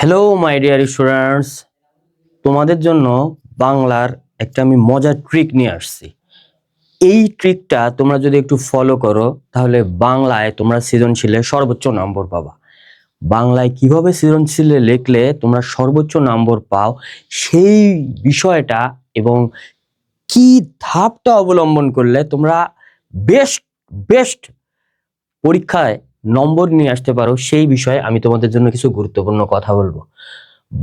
Hello my dear students, তোমাদের জন্য বাংলার একটা আমি মজার ট্রিক নিয়ে আসছি। এই ট্রিকটা তোমরা যদি একটু ফলো করো তাহলে বাংলায় তোমরা সৃজনশীলে সর্বোচ্চ নম্বর পাবা। বাংলায় কিভাবে সৃজনশীলে লিখলে তোমরা সর্বোচ্চ নম্বর পাও সেই বিষয়টা এবং কি ধাপটা অবলম্বন করলে তোমরা বেস্ট বেস্ট পরীক্ষায় নম্বর নিয়ে আসতে পারো সেই বিষয়ে আমি তোমাদের জন্য কিছু গুরুত্বপূর্ণ কথা বলবো।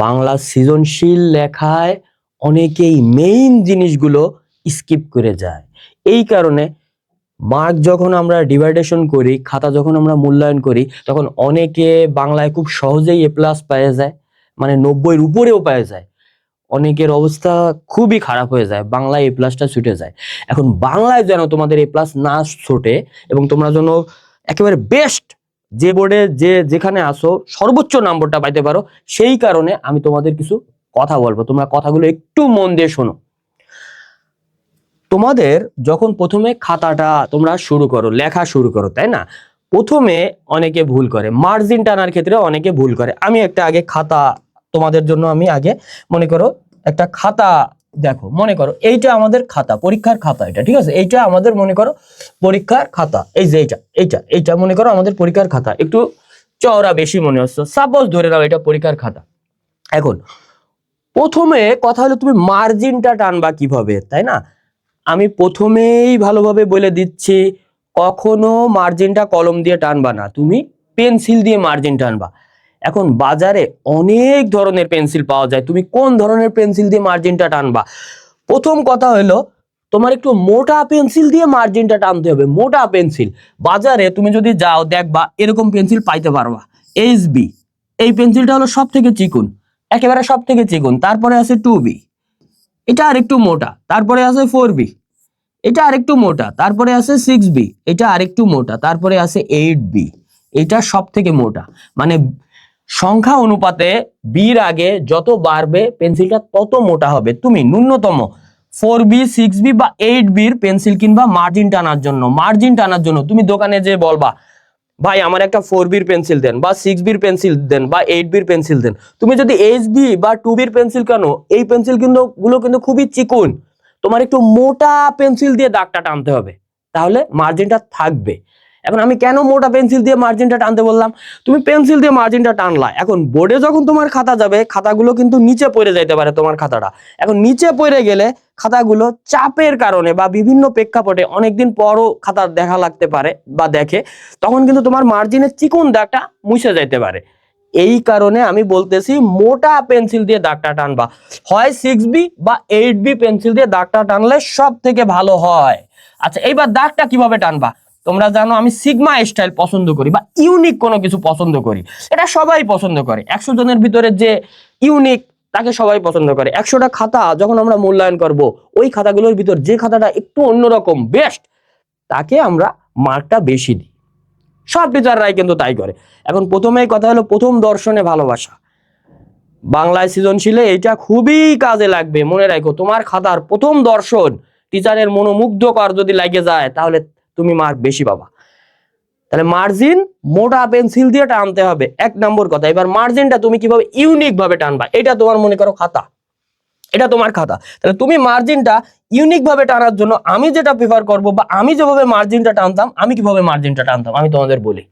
বাংলা সৃজনশীল লেখায় অনেকেই মেইন জিনিসগুলো স্কিপ করে যায়। এই কারণে মার্ক যখন আমরা ডিভাইডেশন করি, খাতা যখন আমরা মূল্যায়ন করি, তখন অনেকে বাংলায় খুব সহজেই এ প্লাস পেয়ে যায়, মানে 90-এর উপরেও পেয়ে যায়। অনেকের অবস্থা খুবই খারাপ হয়ে যায়, বাংলায় এ প্লাসটা ছুটে যায়। এখন বাংলায় যেন তোমাদের এ প্লাস না ছোটে এবং তোমরা যেন একেবারে বেস্ট যে বোর্ডে যেখানে আসো সর্বোচ্চ নম্বরটা পাইতে পারো, সেই কারণে আমি তোমাদের কিছু কথা বলবো। তোমরা কথাগুলো একটু মন দিয়ে শোনো। তোমাদের যখন প্রথমে খাতাটা তোমরা শুরু করো, লেখা শুরু করো, তাই না? প্রথমে অনেকে ভুল করে, মার্জিন টানার ক্ষেত্রে অনেকে ভুল করে। আমি একটা আগে খাতা তোমাদের জন্য আমি আগে মনে করো একটা খাতা দেখো, মনে করো এইটা আমাদের খাতা, পরীক্ষার খাতা, এটা ঠিক আছে। এইটা আমাদের মনে করো পরীক্ষার খাতা, এই যে এইটা মনে করো আমাদের পরীক্ষার খাতা। একটু চওড়া বেশি মনে হচ্ছে, সাপোজ ধরে নাও এটা পরীক্ষার খাতা। এখন প্রথমে কথা হলো তুমি মার্জিনটা টানবা কিভাবে, তাই না? আমি প্রথমেই ভালোভাবে বলে দিচ্ছি, কখনো মার্জিনটা কলম দিয়ে টানবা না, তুমি পেন্সিল দিয়ে মার্জিন টানবা। এখন বাজারে অনেক ধরনের পেন্সিল পাওয়া যায়, তুমি কোন ধরনের পেন্সিল দিয়ে মার্জিনটা টানবা? প্রথম কথা হলো তোমার একটু মোটা পেন্সিল দিয়ে মার্জিনটা টানতে হবে। মোটা পেন্সিল বাজারে তুমি যদি যাও দেখবা এরকম পেন্সিল পাইতে পারবা। এইচবি এই পেন্সিলটা হলো সব থেকে চিকন, একেবারে সব থেকে চিকন। তারপরে আছে 2B, এটা আরেকটু মোটা। তারপরে আছে 4B, এটা আরেকটু মোটা। তারপরে আছে 6B, এটা আরেকটু মোটা। তারপরে আছে 8B, এটা সব থেকে মোটা। মানে সংখ্যা অনুপাতে বির আগে যত বাড়বে পেন্সিলটা তত মোটা হবে। তুমি ন্যূনতম 4B, 6B বা 8Bর পেন্সিল কিনবা মার্জিন টানার জন্য। মার্জিন টানার জন্য তুমি দোকানে যে বলবা, ভাই আমার একটা 4Bর পেন্সিল দেন বা 6Bর পেন্সিল দেন বা 8Bর পেন্সিল দেন। তুমি যদি এইচবি বা 2Bর পেন্সিল কেন, এই পেন্সিল গুলো কিন্তু খুবই চিকন। তোমার একটু মোটা পেন্সিল দিয়ে দাগটা টানতে হবে, তাহলে মার্জিনটা থাকবে। এখন আমি কেন মোটা পেন্সিল দিয়ে মার্জিনটা টানতে বললাম? তুমি পেন্সিল দিয়ে মার্জিনটা টানলা, এখন বোর্ডে যখন তোমার খাতা যাবে, খাতাগুলো কিন্তু নিচে পড়ে যাইতে পারে তোমার খাতাটা। এখন নিচে পড়ে গেলে খাতাগুলো চাপের কারণে বা বিভিন্ন প্রেক্ষাপটে অনেকদিন পরও খাতা দেখা লাগতে পারে বা দেখে, তখন কিন্তু তোমার মার্জিনের চিকন দাগটা মুছে যাইতে পারে। এই কারণে আমি বলতেছি মোটা পেন্সিল দিয়ে দাগটা টানবা। হয় 6B বা 8B পেন্সিল দিয়ে দাগটা টানলে সব থেকে ভালো হয়। আচ্ছা, এইবার দাগটা কিভাবে টানবা? তোমরা জানো আমি সিগমা স্টাইল পছন্দ করি বা ইউনিক কোনো কিছু পছন্দ করি। এটা সবাই পছন্দ করে, 100 জনের ভিতরে যে ইউনিক তাকে সবাই পছন্দ করে। 100টা খাতা যখন আমরা মূল্যায়ন করব, ওই খাতাগুলোর ভিতর যে খাতাটা একটু অন্যরকম বেস্ট, তাকে আমরা মার্কটা বেশি দিই। সব টিচাররাই কিন্তু তাই করে। এখন প্রথমেই কথা হলো প্রথম দর্শনে ভালোবাসা। বাংলায় সৃজনশীলে এটা খুবই কাজে লাগবে, মনে রাখো। তোমার খাতার প্রথম দর্শন টিচারের মনোমুগ্ধকর যদি লাগে যায়, তাহলে তুমি মার্ক বেশি পাবা। তাহলে মার্জিন মোটা পেন্সিল দিয়ে টানতে হবে, 1 নম্বর কথা। এবার মার্জিনটা তুমি কিভাবে ইউনিক ভাবে টানবা, এটা তোমার মনে করো খাতা, এটা তোমার খাতা। তাহলে তুমি মার্জিনটা ইউনিক ভাবে টানার জন্য আমি যেটা প্রেফার করব বা আমি যেভাবে মার্জিনটা টানতাম, আমি কিভাবে মার্জিনটা টানতাম আমি তোমাদের বলি,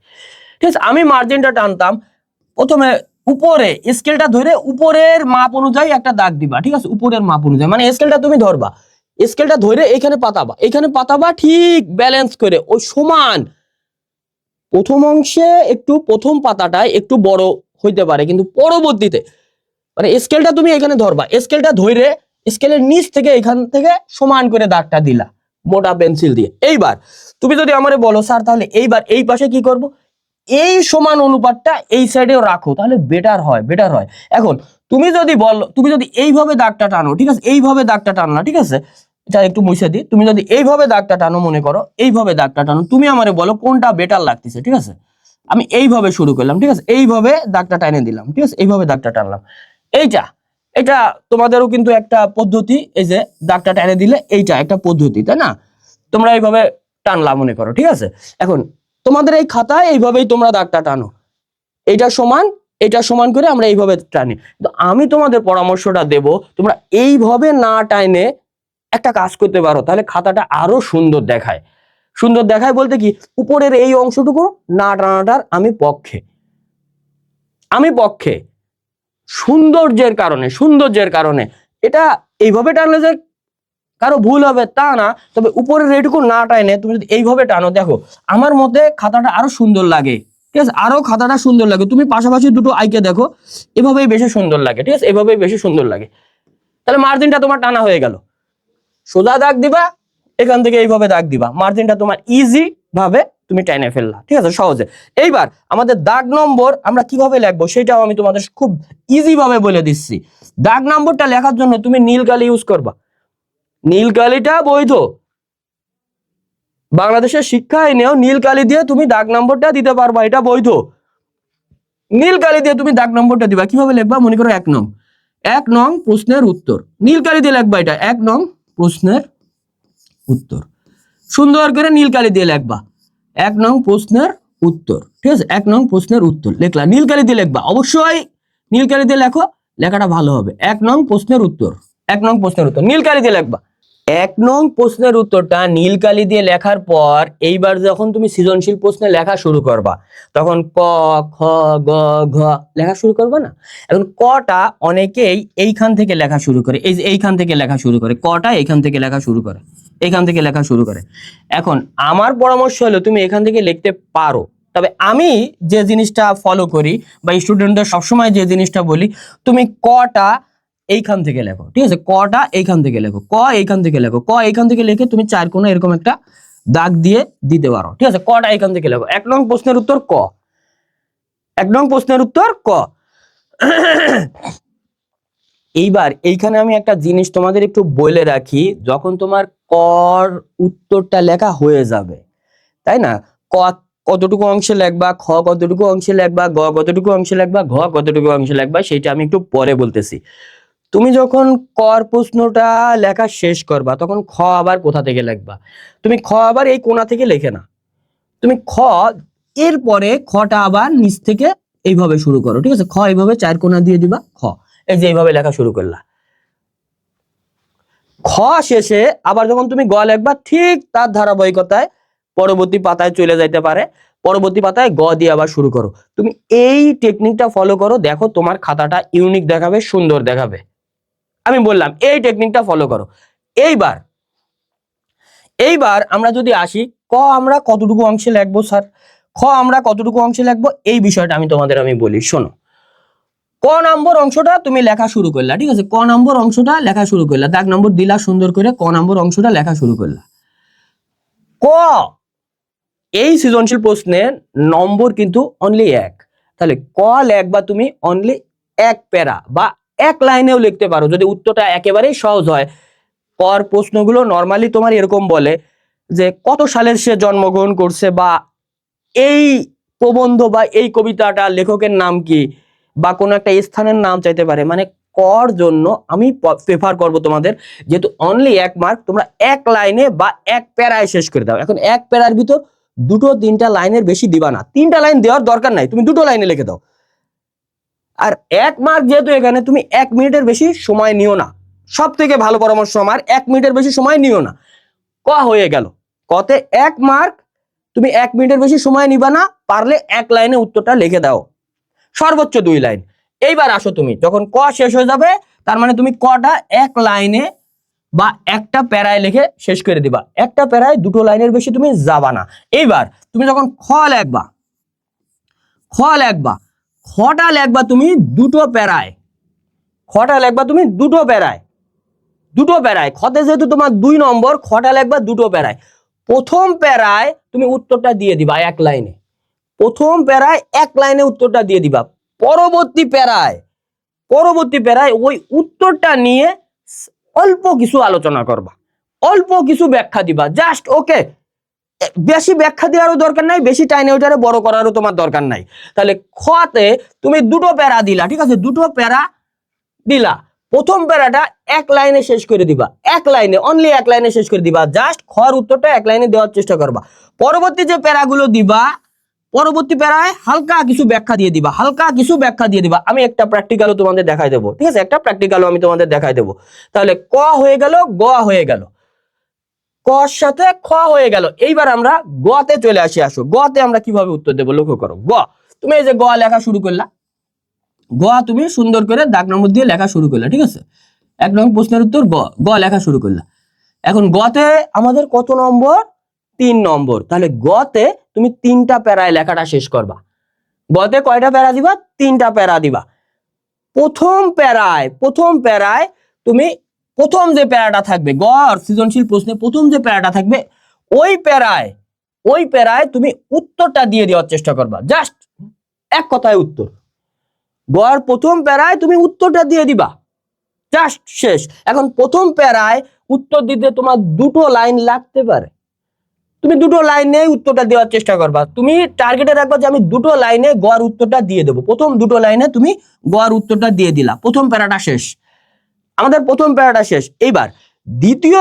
ঠিক আছে? আমি মার্জিনটা টানতাম, প্রথমে উপরে স্কেলটা ধরে উপরের মাপ অনুযায়ী একটা দাগ দিবা, ঠিক আছে? উপরের মাপ অনুযায়ী, মানে স্কেলটা তুমি ধরবা, স্কেলটা ধরে এখানে পাতাবা ঠিক ব্যালেন্স করে ওই সমান। প্রথম অংশে একটু প্রথম পাতাটায় একটু বড় হইতে পারে, কিন্তু পরবর্তীতে মানে স্কেলটা তুমি এখানে ধরবা, স্কেলটা ধরে স্কেলের নিচ থেকে এখান থেকে সমান করে দাগটা দিলা মোটা পেন্সিল দিয়ে। এইবার তুমি যদি আমারে বলো স্যার তাহলে এইবার এই পাশে কি করব, এই সমান অনুপাতটা এই সাইডেও রাখো, তাহলে বেটার হয়। এখন তুমি যদি বলো, তুমি যদি এইভাবে দাগটা টানো, ঠিক আছে? এইভাবে দাগটা টানলা, ঠিক আছে? এটা একটু মুছে দিই। তুমি যদি এইভাবে দাগটা টানো, মনে করো এইভাবে দাগটা টানো, তুমি আমারে বলো কোনটা বেটার লাগতেছে, ঠিক আছে? আমি এইভাবে শুরু করলাম, ঠিক আছে? এইভাবে দাগটা টানে দিলাম, ঠিক আছে? এইভাবে দাগটা টানলাম। এটা তোমাদেরও কিন্তু একটা পদ্ধতি, এই যে দাগটা টেনে দিলে এইটা একটা পদ্ধতি, তাই না? তোমরা এইভাবে টানলা মনে করো, ঠিক আছে? এখন তোমাদের এই খাতায় এইভাবেই তোমরা দাগটা টানো, এইটা সমান এটা সমান করে আমরা এইভাবে টানি। তো আমি তোমাদের পরামর্শটা দেব, তোমরা এইভাবে না টাইনে একটা কাজ করতে পারো, তাহলে খাতাটা আরো সুন্দর দেখায়। সুন্দর দেখায় বলতে কি, উপরের এই অংশটুকু না টানাটার আমি পক্ষে সৌন্দর্যের কারণে এটা এইভাবে টানলে যে কারো ভুল হবে তা না, তবে উপরের এইটুকু না টাইনে তুমি যদি এইভাবে টানো, দেখো আমার মতে খাতাটা আরো সুন্দর লাগে। ঠিক আছে, আরো খাতাটা সুন্দর লাগে। তুমি পাশাপাশি দুটো আইকে দেখো, এভাবেই বেশি সুন্দর লাগে। ঠিক আছে, এভাবেই বেশি সুন্দর লাগে। তাহলে মার্জিনটা তোমার টানা হয়ে গেল। সোজা দাগ দিবা, এখান থেকে এইভাবে দাগ দিবা, মার্জিনটা তোমার ইজি ভাবে তুমি টেনে ফেললা। ঠিক আছে, সহজে। এইবার আমাদের দাগ নম্বর আমরা কিভাবে লিখবো সেটাও আমি তোমাদের খুব ইজি ভাবে বলে দিচ্ছি। দাগ নম্বরটা লেখার জন্য তুমি নীল কালি ইউজ করবা। নীল কালিটা বৈধ, বাংলাদেশের শিক্ষা আইনেও নীল কালি দিয়ে তুমি দাগ নম্বরটা দিতে পারবা, এটা বৈধ। নীল কালি দিয়ে তুমি দাগ নম্বরটা দিবা। কিভাবে লিখবা? মনে করো 1 নং প্রশ্নের উত্তর, নীল কালি দিয়ে লিখবা। এটা 1 নং প্রশ্নের উত্তর, সুন্দর করে নীল কালি দিয়ে লিখবা। 1 নং প্রশ্নের উত্তর। ঠিক আছে, 1 নং প্রশ্নের উত্তর লিখলা, নীল কালি দিয়ে লিখবা। অবশ্যই নীল কালি দিয়ে লেখো, লেখাটা ভালো হবে। 1 নং প্রশ্নের উত্তর, 1 নং প্রশ্নের উত্তর নীল কালি দিয়ে লিখবা। 1 নং প্রশ্নের উত্তরটা নীল কালি দিয়ে লেখার পর এইবার যখন তুমি সৃজনশীল প্রশ্নে লেখা শুরু করবা, তখন ক, খ, গ, ঘ লেখা শুরু করবা না? এখন কটা অনেকেই এইখান থেকে লেখা শুরু করে, এই যে এইখান থেকে লেখা শুরু করে, কটা এইখান থেকে লেখা শুরু করে, এইখান থেকে লেখা শুরু করে। এখন আমার পরামর্শ হলো তুমি এখান থেকে লিখতে পারো, তবে আমি যে জিনিসটা ফলো করি বা স্টুডেন্টদের সবসময় যে জিনিসটা বলি, তুমি কটা এইখান থেকে লেখো। ঠিক আছে, কটা এইখান থেকে লেখো, ক এইখান থেকে লেখো, ক এইখান থেকে লিখে তুমি 4 কোণে এরকম একটা দাগ দিয়ে দিতে পারো। ঠিক আছে, কটা এইখান থেকে লেখো। 1 নং প্রশ্নের উত্তর ক, 1 নং প্রশ্নের উত্তর ক। এইবার এইখানে আমি একটা জিনিস তোমাদের একটু বলে রাখি, যখন তোমার কর উত্তরটা লেখা হয়ে যাবে, তাই না, ক কতটুকু অংশে লিখবা, খ কতটুকু অংশে লিখবা, গ কতটুকু অংশে লিখবা, ঘ কতটুকু অংশে লিখবা, সেটা আমি একটু পরে বলতেছি। তুমি যখন কর প্রশ্নটা লেখা শেষ করবা, তখন খ আবার কোথা থেকে লিখবা? তুমি খ আবার এই কোণা থেকে লেখে না, তুমি খ এরপরে খটা আবার নিচ থেকে এইভাবে শুরু করো। ঠিক আছে, খ এইভাবে 4 কোণা দিয়ে দিবা, খ এই যে এইভাবে লেখা শুরু করলা। খ শেষে আবার যখন তুমি গ লিখবা, ঠিক তার ধারাবাহিকতায় পরবর্তী পাতায় চলে যাইতে পারে, পরবর্তী পাতায় গ দিয়ে আবার শুরু করো। তুমি এই টেকনিকটা ফলো করো, দেখো তোমার খাতাটা ইউনিক দেখাবে, সুন্দর দেখাবে। আমি বললাম এই টেকনিকটা ফলো করো। এইবার আমরা যদি আসি, ক আমরা কতটুকু অংশে লিখবো স্যার, খ আমরা কতটুকু অংশে লিখবো, এই বিষয়টা আমি তোমাদের বলি। শোনো, ক নম্বর অংশটা তুমি লেখা শুরু করলা। ঠিক আছে, ক নম্বর অংশটা লেখা শুরু করলা, দাগ নম্বর দিলা সুন্দর করে, ক নম্বর অংশটা লেখা শুরু করলা। ক এই সৃজনশীল প্রশ্নের নম্বর কিন্তু অনলি 1, তাহলে ক লিখবা তুমি অনলি 1 প্যারা বা 1 লাইনেও লিখতে পারো, যদি উত্তরটা একেবারেই সহজ হয়। কর প্রশ্নগুলো নরমালি তোমার এরকম বলে যে কত সালের সে জন্মগ্রহণ করছে, বা এই প্রবন্ধ বা এই কবিতাটা লেখকের নাম কি, বা কোনো একটা স্থানের নাম চাইতে পারে। মানে কর জন্য আমি প্রেফার করব তোমাদের, যেহেতু অনলি 1 মার্ক, তোমরা 1 লাইনে বা 1 প্যারায় শেষ করে দাও। এখন 1 প্যারার ভিতর 2-3টা লাইনের বেশি দিবা না, 3টা লাইন দেওয়ার দরকার নাই, তুমি 2টো লাইনে লিখে দাও। আর 1 মার্ক যেহেতু, এখানে তুমি 1 মিনিটের বেশি সময় নিও না। সব থেকে ভালো পরামর্শ আমার, 1 মিনিটের বেশি সময় নিও না। ক হয়ে গেল, কতে 1 মার্ক, তুমি 1 মিনিটের বেশি সময় নিবা না, পারলে 1 লাইনে উত্তরটা লিখে দাও, সর্বোচ্চ 2 লাইন। এইবার আসো, তুমি যখন ক শেষ হয়ে যাবে, তার মানে তুমি কটা 1 লাইনে বা একটা প্যারায় লিখে শেষ করে দিবা, একটা প্যারায় 2টো লাইনের বেশি তুমি যাবা না। এইবার তুমি যখন খ লিখবা, খটা লিখবা তুমি 2টো প্যারায়, খটা লিখবা তুমি 2টো প্যারায়, খতে যেহেতু তোমার 2 নম্বর, খটা লিখবা 2টো প্যারায়। প্রথম প্যারায় তুমি উত্তরটা দিয়ে দিবা 1 লাইনে, প্রথম প্যারায় 1 লাইনে উত্তরটা দিয়ে দিবা। পরবর্তী প্যারায় ওই উত্তরটা নিয়ে অল্প কিছু আলোচনা করবা, অল্প কিছু ব্যাখ্যা দিবা, জাস্ট ওকে। বেশি ব্যাখ্যা দেওয়ারও দরকার নাই, বেশি টাইনে ওইটারে বড় করারও তোমার দরকার নাই। তাহলে খতে তুমি 2টো প্যারা দিলা। ঠিক আছে, 2টো প্যারা দিলা, প্রথম প্যারাটা 1 লাইনে শেষ করে দিবা, 1 লাইনে, অনলি 1 লাইনে শেষ করে দিবা, জাস্ট খর উত্তরটা 1 লাইনে দেওয়ার চেষ্টা করবা। পরবর্তী যে প্যারাগুলো দিবা, পরবর্তী প্যারায় হালকা কিছু ব্যাখ্যা দিয়ে দিবা, হালকা কিছু ব্যাখ্যা দিয়ে দিবা। আমি একটা প্র্যাকটিক্যালও তোমাদের দেখাই দেবো, ঠিক আছে? একটা প্র্যাকটিক্যালও আমি তোমাদের দেখাই দেবো। তাহলে ক হয়ে গেল, গ হয়ে গেল, কর সাথে খ হয়ে গেল। এইবার আমরা গতে চলে আসো। গতে আমরা কিভাবে উত্তর দেবো লক্ষ্য করো। গ, তুমি এই যে গ লেখা শুরু করলা, গ তুমি সুন্দর করে দাগ নম্বর দিয়ে লেখা শুরু করলা, ঠিক আছে? 1 নং প্রশ্নের উত্তর গ, গ লেখা শুরু করলা। এখন গতে আমাদের কত নম্বর? 3 নম্বর। তাহলে গতে তুমি 3টা প্যারায় লেখাটা শেষ করবা। গতে কয়টা প্যারা দিবা? 3টা প্যারা দিবা। প্রথম প্যারায় তুমি প্রথম যে প্যারাটা থাকবে, গড় সৃজনশীল প্রশ্নে প্রথম যে প্যারাটা থাকবে, ওই প্যারায় তুমি উত্তরটা দিয়ে দেওয়ার চেষ্টা করবা। জাস্ট এক কথায় উত্তর। গড় প্রথম প্যারায় তুমি উত্তরটা দিয়ে দিবা, জাস্ট শেষ। এখন প্রথম প্যারায় উত্তর দিতে তোমার 2টো লাইন লাগতে পারে, তুমি 2টো লাইনে উত্তরটা দেওয়ার চেষ্টা করবা। তুমি টার্গেটে রাখবা যে আমি 2টো লাইনে গড় উত্তরটা দিয়ে দেবো। প্রথম 2টো লাইনে তুমি গড় উত্তরটা দিয়ে দিলা, প্রথম প্যারাটা শেষ। আমাদের প্রথম প্যারাটা শেষ। এইবার দ্বিতীয়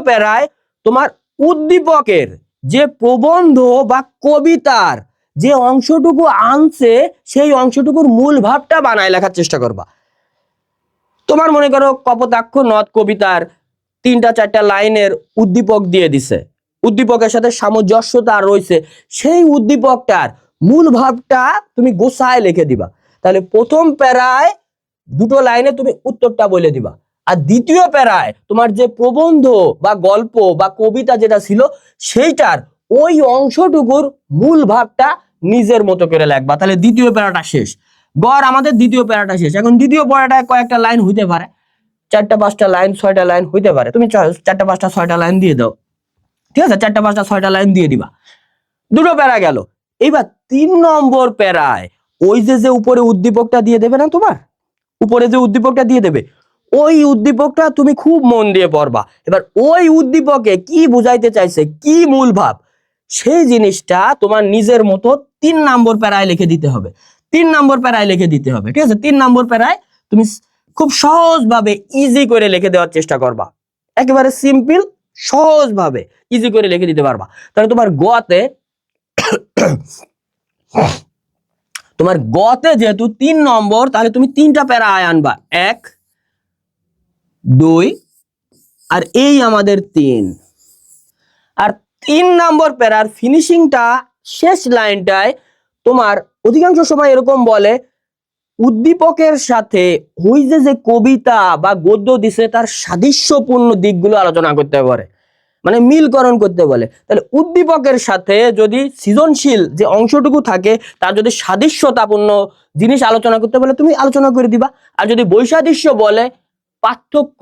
প্যারায় তোমার উদ্দীপকের যে প্রবন্ধ বা কবিতার যে অংশটুকু আনছে, সেই অংশটুকুর মূল ভাবটা বানায় লেখার চেষ্টা করবা। তোমার মনে করো কপোতাক্ষ নদ কবিতার 3-4টা লাইনের উদ্দীপক দিয়ে দিছে, উদ্দীপকের সাথে সামঞ্জস্যতা রয়েছে, সেই উদ্দীপকটার মূল ভাবটা তুমি গোছায় লিখে দিবা। তাহলে প্রথম প্যারায় 2টো লাইনে তুমি উত্তরটা বলে দিবা, আর দ্বিতীয় প্যারায় তোমার যে প্রবন্ধ বা গল্প বা কবিতা যেটা ছিল, সেইটার ওই অংশটুকুর মূল ভাবটা নিজের মতো করে লিখবা। তাহলে দ্বিতীয় প্যারাটা শেষ। গড় আমাদের দ্বিতীয় প্যারাটা শেষ। এখন দ্বিতীয় প্যারাটায় কয়েকটা লাইন হইতে পারে, 4টা 5টা লাইন, 6টা লাইন হইতে পারে। তুমি 4টা 5টা 6টা লাইন দিয়ে দাও, ঠিক আছে? 4টা 5টা 6টা লাইন দিয়ে দিবা। 2টো প্যারা গেল। এইবার 3 নম্বর প্যারায় ওই যে উপরে উদ্দীপকটা দিয়ে দেবে না, তোমার উপরে যে উদ্দীপকটা দিয়ে দেবে, ওই উদ্দীপকটা তুমি খুব মন দিয়ে পড়বা। এবার ওই উদ্দীপকে কি বুঝাইতে চাইছে, কি মূল ভাব, সেই জিনিসটা তোমার নিজের মতো 3 নম্বর প্যারায় লিখে দিতে হবে। 3 নম্বর প্যারায় লিখে দিতে হবে, ঠিক আছে? 3 নম্বর প্যারায় তুমি খুব সহজভাবে ইজি করে লিখে দেওয়ার চেষ্টা করবা, একেবারে সিম্পল সহজভাবে ইজি করে লিখে দিতে পারবা। তাহলে তোমার গতে যেহেতু 3 নম্বর, তাহলে তুমি 3টা প্যারা আনবা, 1 2 আর এই আমাদের 3। আর 3 নম্বর প্যারার ফিনিশিংটা শেষ লাইনটায় তোমার অধিকাংশ সময় এরকম বলে, উদ্দীপকের সাথে ওই যে কবিতা বা গদ্য দিছে তার সাদৃশ্যপূর্ণ দিকগুলো আলোচনা করতে পারে, মানে মিলকরণ করতে বলে। তাহলে উদ্দীপকের সাথে যদি সৃজনশীল যে অংশটুকু থাকে তার যদি সাদৃশ্যতাপূর্ণ জিনিস আলোচনা করতে বলে, তুমি আলোচনা করে দিবা। আর যদি বৈসাদৃশ্য বলে, পার্থক্য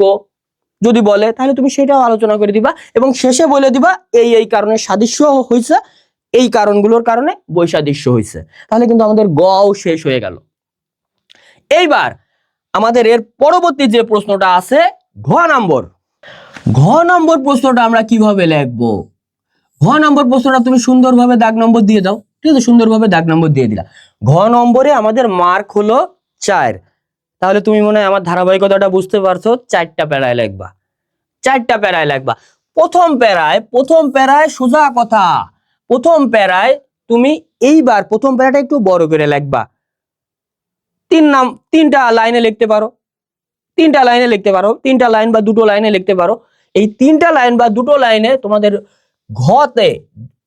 যদি বলে, তাহলে তুমি সেটাও আলোচনা করে দিবা এবং শেষে বলে দিবা এই কারণে সাদৃশ্য হয়েছে, এই কারণগুলোর কারণে বৈসাদৃশ্য হয়েছে। তাহলে কিন্তু আমাদের গও শেষ হয়ে গেল। এইবার আমাদের এর পরবর্তী যে প্রশ্নটা আছে ঘ নম্বর প্রশ্নটা আমরা কিভাবে লিখবো? ঘ নম্বর প্রশ্নটা তুমি সুন্দরভাবে দাগ নম্বর দিয়ে দাও, ঠিক আছে? সুন্দরভাবে দাগ নম্বর দিয়ে দিলা। ঘ নম্বরে আমাদের মার্ক হলো 4। তাহলে তুমি মনে হয় আমার ধারাবাহিকতাটা বুঝতে পারছো। 4টা প্যারায় লিখবা, 4টা প্যারায় লিখবা। প্রথম প্যারায় সোজা কথা, প্রথম প্যারায় তুমি এইবার প্রথম প্যারাটা একটু বড় করে লিখবা। 3টা লাইনে লিখতে পারো, 3টা লাইনে লিখতে পারো, 3টা লাইন বা 2টো লাইনে লিখতে পারো। এই 3টা লাইন বা 2টো লাইনে তোমাদের ঘতে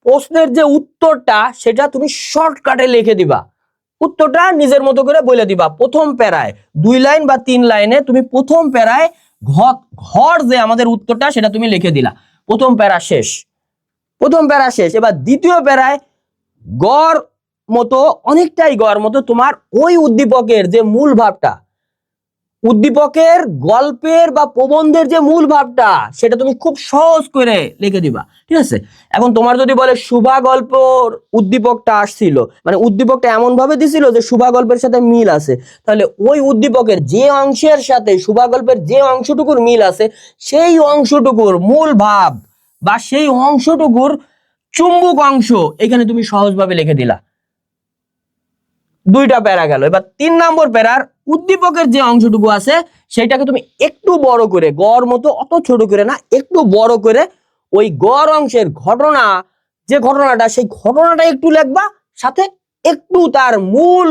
প্রশ্নের যে উত্তরটা সেটা তুমি শর্টকাটে লিখে দিবা, উত্তরটা নিজের মতো করে বলে দিবা। প্রথম প্যারায় 2 লাইন বা 3 লাইনে তুমি প্রথম প্যারায় ঘর যে আমাদের উত্তরটা সেটা তুমি লিখে দিলা। প্রথম প্যারা শেষ, প্রথম প্যারা শেষ। এবার দ্বিতীয় প্যারায় গড় মতো, অনেকটাই গড় মতো তোমার ওই উদ্দীপকের যে মূল ভাবটা, উদ্দীপকের গল্পের বা প্রবন্ধের যে মূল ভাবটা, সেটা তুমি খুব সহজ করে লিখে দিবা, ঠিক আছে? এখন তোমার যদি বলে শুভা গল্পর উদ্দীপকটা আসছিল, মানে উদ্দীপকটা এমন ভাবে দিছিল যে শুভা গল্পের সাথে মিল আছে, তাহলে ওই উদ্দীপকের যে অংশের সাথে শুভা গল্পের যে অংশটুকুর মিল আছে, সেই অংশটুকুর মূল ভাব বা সেই অংশটুকুর চুম্বক অংশ এখানে তুমি সহজভাবে লিখে দিলা। 2টা প্যারা গেল। এবার 3 নম্বর প্যারার উদ্দীপকের যে অংশটুকু আছে সেটাকে তুমি একটু বড় করে, গড় মতো অত ছোট করে না, একটু বড় করে ওই গড় অংশের ঘটনা যে ঘটনাটা, সেই ঘটনাটা একটু লিখবা, সাথে একটু তার মূল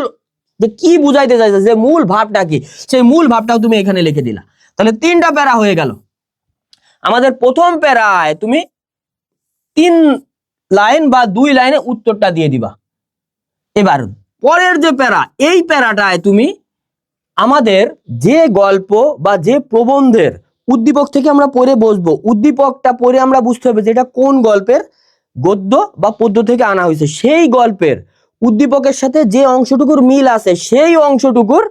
যে কি বুঝাইতে চাইছে, যে মূল ভাবটা কি, সেই মূল ভাবটাও তুমি এখানে লিখে দিলা। তাহলে 3টা প্যারা হয়ে গেল। আমাদের প্রথম প্যারায় তুমি 3 লাইন বা 2 লাইনে উত্তরটা দিয়ে দিবা। এবার পরের যে প্যারা, এই প্যারাটায় তুমি আমাদের যে গল্প বা যে প্রবন্ধের উদ্দীপক থেকে আমরা পড়ে বসবো, উদ্দীপকটা পড়ে আমরা বুঝতে হবে যে এটা কোন গল্পের গদ্য বা পদ্য থেকে আনা হয়েছে, সেই গল্পের উদ্দীপকের সাথে যে অংশটুকুর মিল আছে সেই অংশটুকুর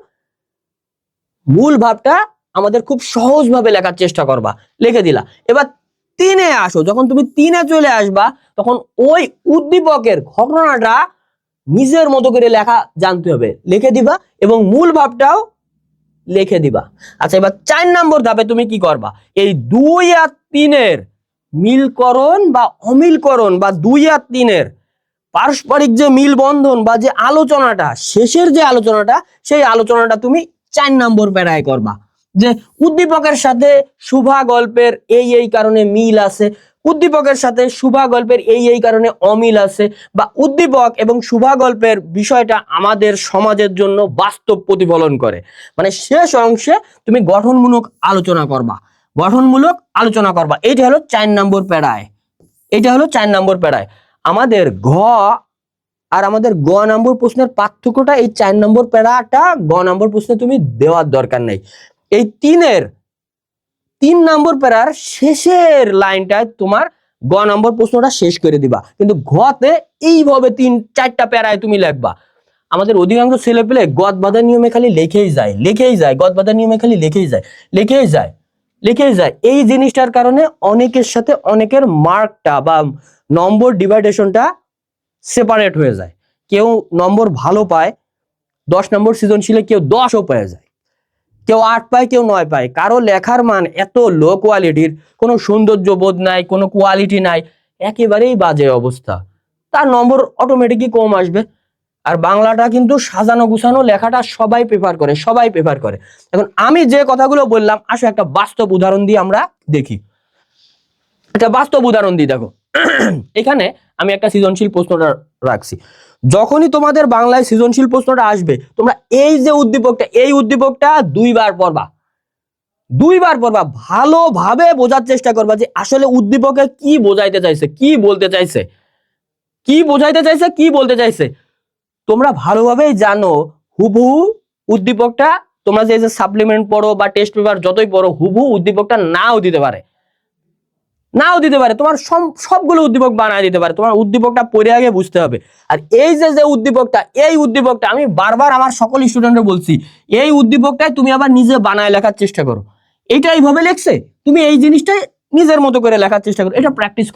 মূল ভাবটা আমাদের খুব সহজভাবে লেখার চেষ্টা করবা, লিখে দিলা। এবার 3-এ আসো, যখন তুমি 3-এ চলে আসবা তখন ওই উদ্দীপকের ঘটনাটা নিজের মতো করে লেখা জানতে হবে, লিখে দিবা এবং মূল ভাবটাও লিখে দিবা। আচ্ছা, এবার 4 নম্বর ধাপে তুমি কি করবা, এই 2 আর 3-এর মিলকরণ বা অমিলকরণ বা 2 আর 3-এর পারস্পরিক যে মিল বন্ধন বা যে আলোচনাটা, শেষের যে আলোচনাটা, সেই আলোচনাটা তুমি 4 নম্বর প্যারায় করবা। যে উদ্দীপকের সাথে শুভা গল্পের এই কারণে মিল আছে, উদ্দীপকের সাথে শুভা গল্পের এই কারণে অমিল আছে, বা উদ্দীপক এবং শুভা গল্পের বিষয়টা আমাদের সমাজের জন্য বাস্তব প্রতিফলন করে। মানে শেষ অংশে তুমি গঠনমূলক আলোচনা করবা, গঠনমূলক আলোচনা করবা। এইটা হলো 4 নম্বর প্যারায়, এটা হলো 4 নম্বর প্যারায়। আমাদের ঘ আর আমাদের গ নম্বর প্রশ্নের পার্থক্যটা এই 4 নম্বর প্যারাটা গ নম্বর প্রশ্নে তুমি দেওয়ার দরকার নেই। এই 3 নম্বর প্যারার শেষের লাইনটায় তোমার গ নম্বর প্রশ্নটা শেষ করে দিবা, কিন্তু ঘতে এইভাবে 3-4টা প্যারায় তুমি লিখবা। আমাদের অধিকাংশ ছেলে পেলে গদ বাঁধা নিয়মে খালি লিখেই যায়, গদ বাঁধা নিয়মে খালি লিখেই যায়। এই জিনিসটার কারণে অনেকের সাথে অনেকের মার্কটা বা নম্বর ডিভাইডেশনটা সেপারেট হয়ে যায়। কেউ নম্বর ভালো পায় 10 নম্বর সৃজনশীলে, কেউ 10ও পেয়ে যায়, কেউ 8 পায়, কেউ 9 পায়। কারো লেখার মান এত লো কোয়ালিটির, কোনো সৌন্দর্য বোধ নাই, কোনো কোয়ালিটি নাই, একেবারেই বাজে অবস্থা, তার নম্বর অটোমেটিকই কম আসবে। আর বাংলাটা কিন্তু সাজানো গুছানো লেখাটা সবাই প্রেফার করে। এখন আমি যে কথাগুলো বললাম, আসো একটা বাস্তব উদাহরণ দিয়ে আমরা দেখি। একটা বাস্তব উদাহরণ দিই, দেখো এখানে আমি একটা সৃজনশীল প্রশ্নটা রাখছি। যখনই তোমাদের বাংলায় সৃজনশীল প্রশ্নটা আসবে, তোমরা এই যে উদ্দীপকটা, এই উদ্দীপকটা 2 বার পড়বা, ভালোভাবে বোঝার চেষ্টা করবা যে আসলে উদ্দীপকে কি বোঝাইতে চাইছে, কি বলতে চাইছে। তোমরা ভালোভাবেই জানো হুবহু উদ্দীপকটা তোমরা যে সাপ্লিমেন্ট পড়ো বা টেস্ট পেপার যতই পড়ো, হুবহু উদ্দীপকটা নাও দিতে পারে, তোমার সবগুলো উদ্দীপক বানায় দিতে পারে। তোমার উদ্দীপকটা পড়ে আগে বুঝতে হবে। আর এই যে উদ্দীপকটা, এই উদ্দীপকটা আমি বারবার আমার সকল স্টুডেন্টদের বলছি, এই উদ্দীপকটাই তুমি আবার নিজে বানায় লেখার চেষ্টা করো। এটা এইভাবে লেখছে, তুমি এই জিনিসটাই নিজের মতো করে লেখার চেষ্টা করো, এটা প্র্যাকটিস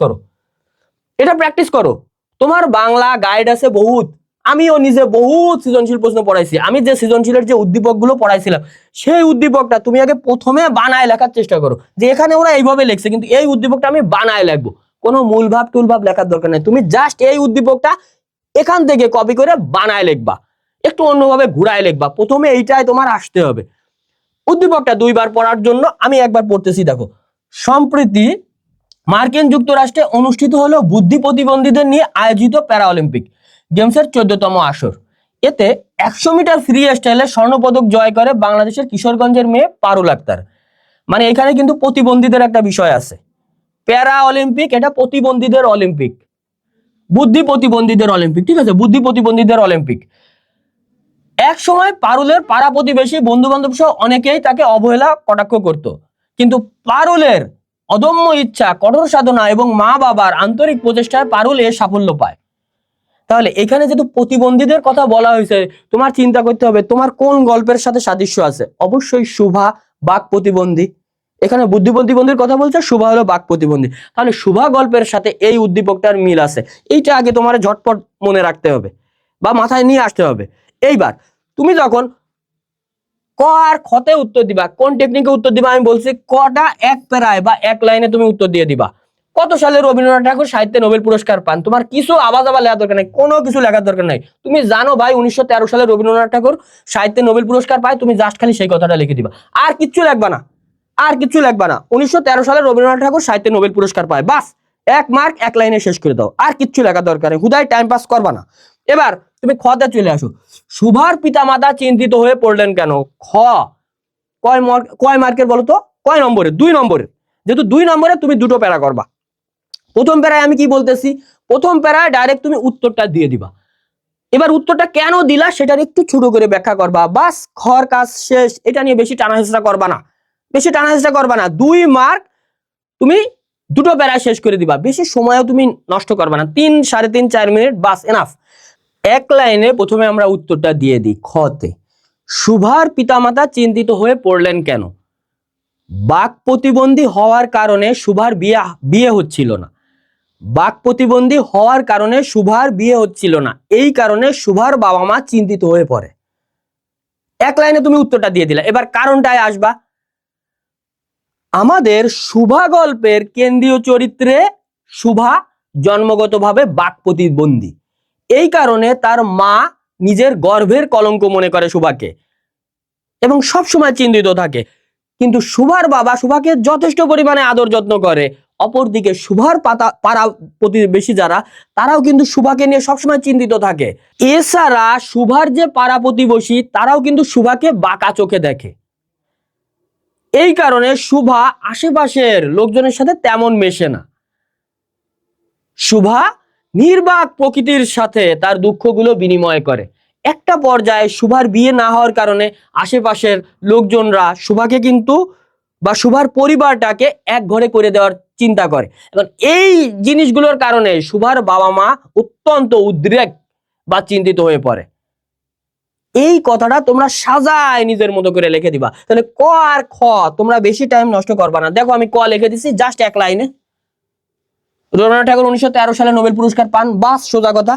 করো। তোমার বাংলা গাইড আছে বহুত, আমিও নিজে বহুত সৃজনশীল প্রশ্ন পড়াইছি। আমি যে সৃজনশীলের যে উদ্দীপকগুলো পড়াইছিলাম, সেই উদ্দীপকটা তুমি আগে প্রথমে বানায় লেখার চেষ্টা করো, যে এখানে ওরা এইভাবে লিখছে, কিন্তু এই উদ্দীপকটা আমি বানায় লিখবো। কোনো মূল ভাব টুল ভাব লেখার দরকার নেই, তুমি জাস্ট এই উদ্দীপকটা এখান থেকে কপি করে বানায় লিখবা, একটু অন্যভাবে ঘুরায় লিখবা। প্রথমে এইটাই তোমার আসতে হবে। উদ্দীপকটা 2 বার পড়ার জন্য আমি একবার পড়তেছি, দেখো। সম্প্রতি মার্কিন যুক্তরাষ্ট্রে অনুষ্ঠিত হলো বুদ্ধি প্রতিবন্ধীদের নিয়ে আয়োজিত প্যারা অলিম্পিক গেমসের 14তম আসর। এতে 100 মিটার ফ্রি স্টাইলে স্বর্ণপদক জয় করে বাংলাদেশের কিশোরগঞ্জের মেয়ে পারুল আক্তার। মানে এখানে কিন্তু প্রতিবন্ধীদের একটা বিষয় আছে। প্যারা অলিম্পিক এটা প্রতিবন্ধীদের অলিম্পিক, বুদ্ধি প্রতিবন্ধীদের অলিম্পিক, ঠিক আছে, বুদ্ধি প্রতিবন্ধীদের অলিম্পিক। এক সময় পারুলের পাড়া প্রতিবেশী, বন্ধু বান্ধব সহ অনেকেই তাকে অবহেলা কটাক্ষ করত, কিন্তু পারুলের অদম্য ইচ্ছা, কঠোর সাধনা এবং মা বাবার আন্তরিক প্রচেষ্টায় পারুল এর সাফল্য পায়। তাহলে এখানে যেহেতু প্রতিবন্ধীদের কথা বলা হয়েছে, তোমার চিন্তা করতে হবে তোমার কোন গল্পের সাথে সাদৃশ্য আছে। অবশ্যই শুভা বাক প্রতিবন্ধী, এখানে বুদ্ধি প্রতিবন্ধীর কথা বলছে, শুভা হলো বাক প্রতিবন্ধী, তাহলে শুভা গল্পের সাথে এই উদ্দীপকটার মিল আছে। এইটা আগে তোমার ঝটপট মনে রাখতে হবে বা মাথায় নিয়ে আসতে হবে। এইবার তুমি যখন ক আর খতে উত্তর দিবা, কোন টেকনিকে উত্তর দিবা আমি বলছি, কটা এক প্যারায় বা এক লাইনে তুমি উত্তর দিয়ে দিবা। কত সালে রবীন্দ্রনাথ ঠাকুর সাহিত্যে নোবেল পুরস্কার পান, তোমার কিছু আবার লেখার দরকার নাই, কোনো কিছু লেখার দরকার নাই। তুমি জানো ভাই 1913 সালে রবীন্দ্রনাথ ঠাকুর সাহিত্যে নোবেল পুরস্কার পায়, তুমি জাস্ট খালি সেই কথাটা লিখে দিবা, আর কিচ্ছু লিখবা না, 1913 সালে রবীন্দ্রনাথ ঠাকুর সাহিত্যে নোবেল পুরস্কার পায়, বাস 1 মার্ক 1 লাইনে শেষ করে দাও, আর কিচ্ছু লেখা দরকার নেই, হুদাই টাইম পাস করবা না। এবার তুমি খতে চলে আসো, সুভার পিতামাতা চিন্তিত হয়ে পড়লেন কেন। খ কয় মার্কের বলো তো, কয় নম্বরে? 2 নম্বরের। যেহেতু 2 নম্বরে তুমি দুটো প্যারা করবা। প্রথম প্যারায় আমি কি বলতেছি, প্রথম প্যারায় ডাইরেক্ট তুমি উত্তরটা দিয়ে দিবা। এবার উত্তরটা কেন দিলা সেটার একটু ছোট করে ব্যাখ্যা করবা, বাস খর কাজ শেষ। এটা নিয়ে বেশি টানাহেঁচড়া করবা না, বেশি টানাহেঁচড়া করবা না। 2 মার্ক তুমি দুটো প্যারায় শেষ করে দিবা, বেশি সময়ও তুমি নষ্ট করবা না। 3 3.5 4 মিনিট বাস এনাফ। 1 লাইনে প্রথমে আমরা উত্তরটা দিয়ে দিই। খতে সুভার পিতামাতা চিন্তিত হয়ে পড়লেন কেন। বাক প্রতিবন্ধী হওয়ার কারণে সুভার বিয়ে হচ্ছিল না। বাক প্রতিবন্ধী হওয়ার কারণে সুভার বিয়ে হচ্ছিল না, এই কারণে সুভার বাবা মা চিন্তিত হয়ে পড়ে। 1 লাইনে তুমি উত্তরটা দিয়ে দিলা। এবার কারণটায় আসবা। আমাদের সুভা গল্পের কেন্দ্রীয় চরিত্রে সুভা জন্মগতভাবে বাক প্রতিবন্ধী, এই কারণে তার মা নিজের গর্ভের কলঙ্ক মনে করে সুভাকে এবং সব সময় চিন্তিত থাকে। কিন্তু সুভার বাবা সুভাকে যথেষ্ট পরিমাণে আদর যত্ন করে। অপরদিকে সুভার পাড়া প্রতিবেশী যারা, তারাও কিন্তু সুভাকে নিয়ে সবসময় চিন্তিত থাকে। এছাড়া সুভার যে পাড়া প্রতিবেশী, তারাও কিন্তু সুভাকে বাঁকা চোখে দেখে। এই কারণে সুভা আশেপাশের লোকজনের সাথে তেমন মেশে না। সুভা নির্বাক প্রকৃতির সাথে তার দুঃখগুলো বিনিময় করে। একটা পর্যায়ে সুভার বিয়ে না হওয়ার কারণে আশেপাশের লোকজনরা সুভাকে কিন্তু বা সুভার পরিবারটাকে এক ঘরে করে দেওয়ার চিন্তা করে। এবং এই জিনিসগুলোর কারণে সুভার বাবা মা অত্যন্ত উদ্রেক বা চিন্তিত হয়ে পড়ে। এই কথাটা তোমরা সাজায় নিজের মতো করে লিখে দিবা। তাহলে ক আর খ তোমরা বেশি টাইম নষ্ট করবা না। দেখো আমি ক লিখে দিছি জাস্ট 1 লাইনে। রবীন্দ্রনাথ ঠাকুর 1913 সালে নোবেল পুরস্কার পান, বাস সোজা কথা।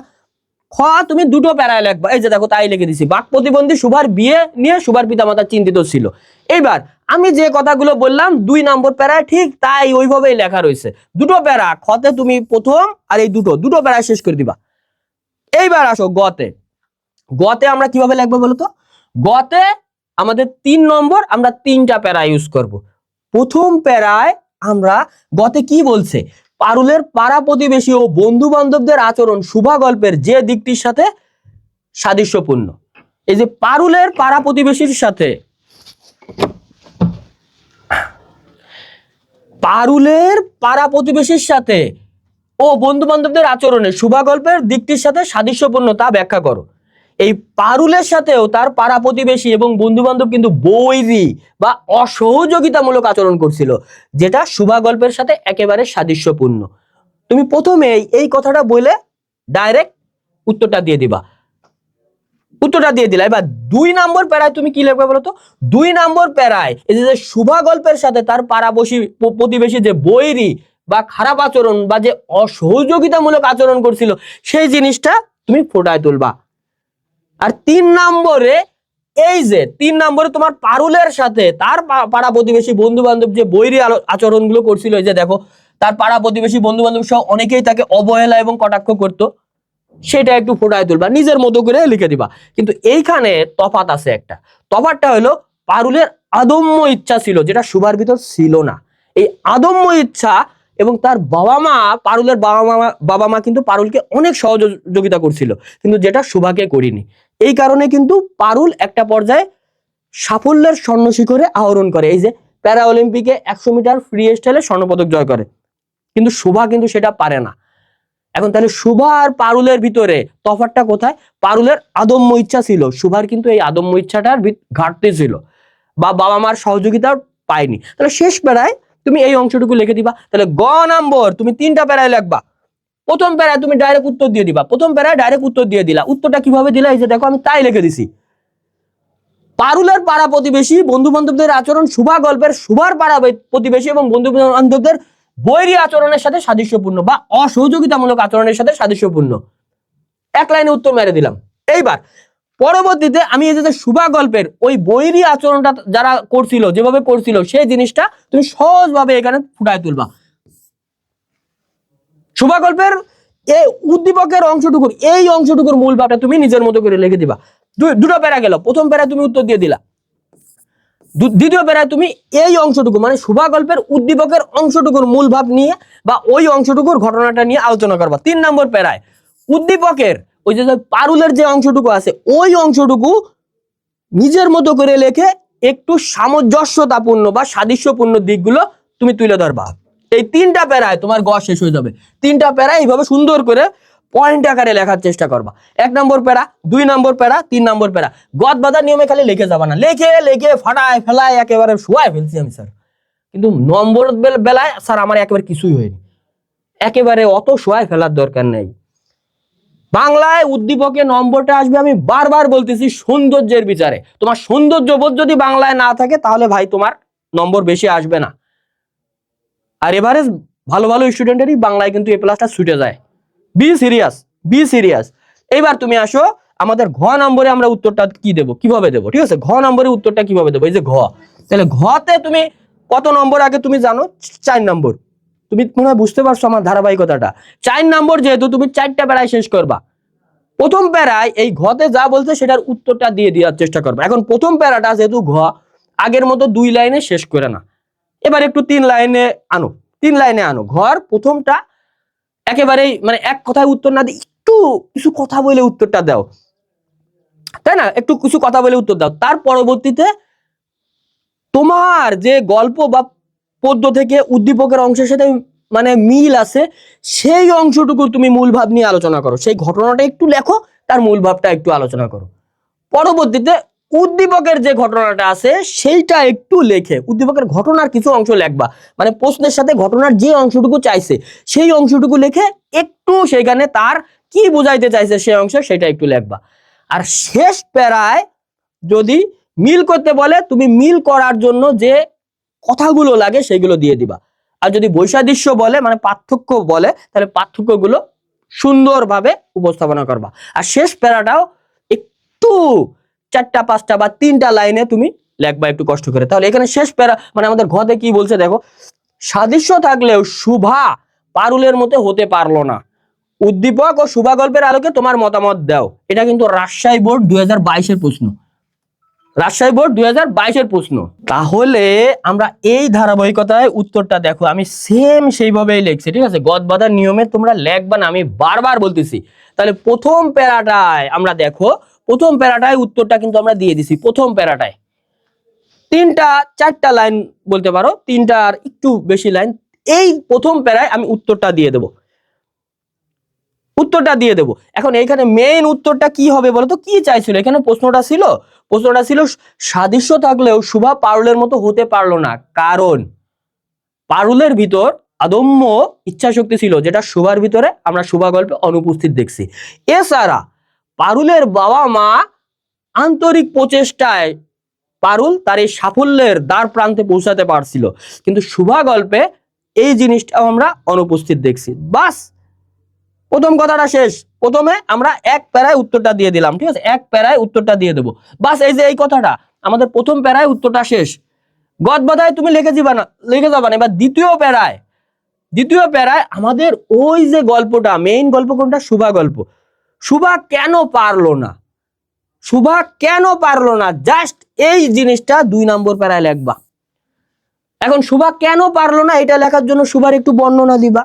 খ তুমি দুটো প্যারায় লিখবা, এই যে দেখো তাই লিখে দিছি। বাক প্রতিবন্ধী সুভার বিয়ে নিয়ে সুভার পিতামাতা চিন্তিত ছিল। এইবার আমি যে কথাগুলো বললাম 2 নম্বর প্যারায় ঠিক তাই ওইভাবেই লেখা রয়েছে। দুটো প্যারা, খতে তুমি প্রথম আর এই দুটো প্যারায় শেষ করে দিবা। এইবার আসো গতে। গতে আমরা কিভাবে লিখবো বলতো। গতে আমাদের 3 নম্বর, আমরা 3টা প্যারা ইউজ করব। প্রথম প্যারায় আমরা গতে কি বলছে, পারুলের পাড়া প্রতিবেশী ও বন্ধু বান্ধবদের আচরণ সুভা গল্পের যে দিকটির সাথে সাদৃশ্যপূর্ণ। এই যে পারুলের পাড়া প্রতিবেশীর সাথে, পারুলের পাড়া প্রতিবেশীর সাথে ও বন্ধু বান্ধবদের আচরণে সুভা গল্পের দিকটির সাথে সাদৃশ্যপূর্ণ তা ব্যাখ্যা করো। এই পারুলের সাথেও তার পাড়া প্রতিবেশী এবং বন্ধু বান্ধব কিন্তু বৈরী বা অসহযোগিতামূলক আচরণ করছিল, যেটা সুভা গল্পের সাথে একেবারে সাদৃশ্যপূর্ণ। তুমি প্রথমে এই কথাটা বলে ডাইরেক্ট উত্তরটা দিয়ে দিবা। উত্তরটা দিয়ে দিলা। এবার 2 নম্বর প্যারায় তুমি কি লিখবে বলো তো। 2 নম্বর প্যারায় এই যে সুভা গল্পের সাথে তার পাড়া প্রতিবেশী যে বৈরী বা খারাপ আচরণ বা যে অসহযোগিতামূলক আচরণ করছিল, সেই জিনিসটা তুমি ফোটায় তুলবা। আর 3 নম্বরে এই যে 3 নম্বরে তোমার পারুলের সাথে তার পাড়া প্রতিবেশী বন্ধু বান্ধব যে বৈরী আচরণগুলো করছিল, এই যে দেখো তার পাড়া প্রতিবেশী বন্ধু বান্ধব সহ অনেকেই তাকে অবহেলা এবং কটাক্ষ করতো, সেটা একটু ফোটায় তুলবা, নিজের মতো করে লিখে দিবা। কিন্তু এইখানে তফাৎ আছে একটা। তফাৎটা হলো পারুলের আদম্য ইচ্ছা ছিল, যেটা সুভার ভিতর ছিল না। এই আদম্য ইচ্ছা এবং তার বাবা মা, পারুলের বাবা মা কিন্তু পারুলকে অনেক সহযোগিতা করছিল, কিন্তু যেটা সুভাকে করিনি। এই কারণে কিন্তু পারুল একটা পর্যায়ে সাফল্যের স্বর্ণ শিখরে আহরণ করে। এই যে প্যারা অলিম্পিকে 100 মিটার ফ্রি স্টাইলে স্বর্ণপদক জয় করে, কিন্তু সুভা কিন্তু সেটা পারে না। এখন তাহলে সুভা আর পারুলের ভিতরে তফাৎটা কোথায়? পারুলের আদম্য ইচ্ছা ছিল, সুভার কিন্তু এই আদম্য ইচ্ছাটার ঘাটতি ছিল বা বাবা মার সহযোগিতা পায়নি। তাহলে শেষ প্যারায় তুমি এই অংশটুকু লিখে দিবা। তাহলে গ নম্বর তুমি 3টা প্যারায় লিখবা। প্রথম প্যারায় তুমি ডাইরেক্ট উত্তর দিয়ে দিবা। প্রথম প্যারায় ডাইরেক্ট উত্তর দিয়ে দিলা। উত্তরটা কিভাবে দিলা, এই যে দেখো আমি তাই লিখে দিছি। পারুলের পাড়া প্রতিবেশী বন্ধু বান্ধবদের আচরণ সুভা গল্পের সুভার পাড়া প্রতিবেশী এবং বন্ধু বান্ধবদের বৈরী আচরণের সাথে সাদৃশ্যপূর্ণ বা অসহযোগিতামূলক আচরণের সাথে সাদৃশ্যপূর্ণ। 1 লাইনে উত্তর মেরে দিলাম। এইবার পরবর্তীতে আমি এই যে সুভা গল্পের ওই বৈরী আচরণটা যারা করছিল, যেভাবে করছিল, সেই জিনিসটা তুমি সহজভাবে এখানে ফুটায় তুলবা। সুভা গল্পের এই উদ্দীপকের অংশটুকুর এই অংশটুকুর মূল ভাবটা তুমি নিজের মতো করে লিখে দিবা। দুটো প্যারা গেল। প্রথম প্যারা তুমি উত্তর দিয়ে দিলা। দ্বিতীয় প্যারায় তুমি এই অংশটুকু মানে শুভা গল্পের উদ্দীপকের অংশটুকুর মূল ভাব নিয়ে বা ওই অংশটুকুর ঘটনাটা নিয়ে আলোচনা করবা। 3 নম্বর প্যারায় উদ্দীপকের ওই যে পারুলের যে অংশটুকু আছে ওই অংশটুকু নিজের মতো করে লেখে একটু সামঞ্জস্যতাপূর্ণ বা সাদৃশ্যপূর্ণ দিকগুলো তুমি তুলে ধরবা। এই 3টা প্যারায় তোমার গ শেষ হয়ে যাবে। 3টা প্যারা এইভাবে সুন্দর করে পয়েন্ট আকারে লেখার চেষ্টা করবা। 1 নম্বর প্যারা, 2 নম্বর প্যারা, 3 নম্বর প্যারা। গদ বাঁধার নিয়মে খালি লিখে যাবা না, লেখে ফাটায় ফেলায় একেবারে শোয়াই ফেলছি আমি স্যার, কিন্তু নম্বর বেলায় স্যার আমার একেবারে কিছুই হয়নি। একেবারে অত শোয়াই ফেলার দরকার নেই। বাংলায় উদ্দীপকে নম্বরটা আসবে, আমি বারবার বলতেছি, সৌন্দর্যের বিচারে। তোমার সৌন্দর্যবোধ যদি বাংলায় না থাকে তাহলে ভাই তোমার নম্বর বেশি আসবে না। আর এভারেজ ভালো ভালো স্টুডেন্টেরই বাংলায় কিন্তু এ প্লাসটা ছুটে যায়। Be serious. এইবার তুমি আসো, আমাদের ঘ নম্বরে আমরা উত্তরটা কি দেবো, কিভাবে দেবো, ঠিক আছে? ঘ নম্বরে উত্তরটা কিভাবে দেবো, এই যে ঘ, তাহলে ঘতে তুমি কত নম্বর আগে তুমি জানো? 4 নম্বর। তুমি মনে হয় বুঝতে পারছো আমার ধারাবাহিকতাটা। 4 নম্বর যেহেতু তুমি 4টা প্যারায় শেষ করবা, প্রথম প্যারায় এই ঘতে যা বলছে সেটার উত্তরটা দিয়ে দেওয়ার চেষ্টা করবা। এখন প্রথম প্যারাটা যেহেতু ঘ, আগের মতো 2 লাইনে শেষ করে না, এবার একটু 3 লাইনে আনো, 3 লাইনে আনো। ঘর প্রথমটা একেবারেই মানে এক কথায় উত্তর না দিয়ে একটু কিছু কথা বলে উত্তরটা দাও, তাই না? একটু কিছু কথা বলে উত্তর দাও। তার পরবর্তীতে তোমার যে গল্প বা পদ্য থেকে উদ্দীপকের অংশের সাথে মানে মিল আছে সেই অংশটুকু তুমি মূল ভাব নিয়ে আলোচনা করো, সেই ঘটনাটা একটু লেখো, তার মূল ভাবটা একটু আলোচনা করো। পরবর্তীতে উদ্দীপকের যে ঘটনাটা আছে সেইটা একটু লেখে, উদ্দীপকের ঘটনার কিছু অংশ লেখবা, মানে প্রশ্নের সাথে ঘটনার যে অংশটুকু চাইছে সেই অংশটুকু লেখে একটু সেখানে তার কি বুঝাইতে চাইছে সেই অংশ সেটা একটু লেখবা। আর শেষ প্যারায় যদি মিল করতে বলে তুমি মিল করার জন্য যে কথাগুলো লাগে সেগুলো দিয়ে দিবা। আর যদি বৈসাদৃশ্য বলে মানে পার্থক্য বলে তাহলে পার্থক্যগুলো সুন্দরভাবে উপস্থাপনা করবা। আর শেষ প্যারাটাও একটু 4টা 5টা বা 3টা লাইনে তুমি লেখবা একটু কষ্ট করে। তাহলে এখানে শেষ প্যারা মানে আমাদের ঘতে কি বলছে দেখো, সাদৃশ্য থাকলেও শুভা পারুলের মতো হতে পারলো না, উদ্দীপক ও শুভা গল্পের আলোকে তোমার মতামত দাও। এটা কিন্তু রাজশাহী বোর্ড 2022-এর প্রশ্ন, রাজশাহী বোর্ড 2022-এর প্রশ্ন। তাহলে আমরা এই ধারাবাহিকতায় উত্তরটা দেখো, আমি সেম সেইভাবেই লিখছি, ঠিক আছে? গদ বাঁধার নিয়মে তোমরা লেখবা না, আমি বারবার বলতেছি। তাহলে প্রথম প্যারাটায় আমরা দেখো, প্রথম প্যারাটায় উত্তরটা কিন্তু আমরা দিয়ে দিছি। প্রথম প্যারাটায় 3টা 4টা লাইন বলতে পারো, 3টা আর একটু বেশি লাইন, এই প্রথম প্যারায় আমি উত্তরটা দিয়ে দেবো, উত্তরটা দিয়ে দেবো। এখন এইখানে মেইন উত্তরটা কি হবে বলতো? কি চাইছিল এখানে? প্রশ্নটা ছিল সাদৃশ্য থাকলেও শুভা পারুলের মতো হতে পারলো না, কারণ পারুলের ভিতর অদম্য ইচ্ছা শক্তি ছিল, যেটা শুভার ভিতরে আমরা শুভা গল্পে অনুপস্থিত দেখছি। এছাড়া পারুলের বাবা মা আন্তরিক প্রচেষ্টায় পারুল তার এই সাফল্যের দ্বার প্রান্তে পৌঁছাতে পারছিল, কিন্তু শুভা গল্পে এই জিনিসটাও আমরা অনুপস্থিত দেখছি। বাস, প্রথম কথাটা শেষ। প্রথমে আমরা 1 প্যারায় উত্তরটা দিয়ে দিলাম, ঠিক আছে? 1 প্যারায় উত্তরটা দিয়ে দেবো, বাস। এই যে এই কথাটা আমাদের প্রথম প্যারায় উত্তরটা শেষ। গদ বাঁধায় তুমি লিখে যাবা না। এবার দ্বিতীয় প্যারায় আমাদের ওই যে গল্পটা, মেইন গল্প কোনটা? শুভা গল্প। শুভা কেন পারলো না, জাস্ট এই জিনিসটা 2 নম্বর প্যারায় লিখবা। এখন শুভা কেন পারলো না এটা লেখার জন্য শুভার একটু বর্ণনা দিবা,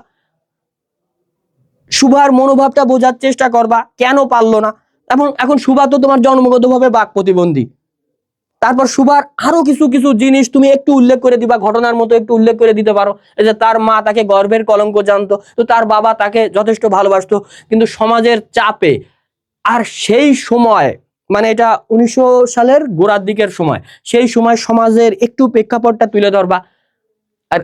শুভার মনোভাবটা বোঝার চেষ্টা করবা, কেন পারলো না। এখন শুভা তো তোমার জন্মগতভাবে বাক প্রতিবন্ধী, তারপর শুভার আরো কিছু জিনিস তুমি একটু উল্লেখ করে দিবা, ঘটনার মতো একটু উল্লেখ করে দিতে পারো। এই যে তার মা তাকে গর্ভের কলঙ্ক জানতো, তো তার বাবা তাকে যথেষ্ট ভালোবাসতো, কিন্তু সমাজের চাপে, আর সেই সময় মানে এটা 1900 সালের গোড়ার দিকের সময়, সেই সময় সমাজের একটু প্রেক্ষাপটটা তুলে ধরবা। আর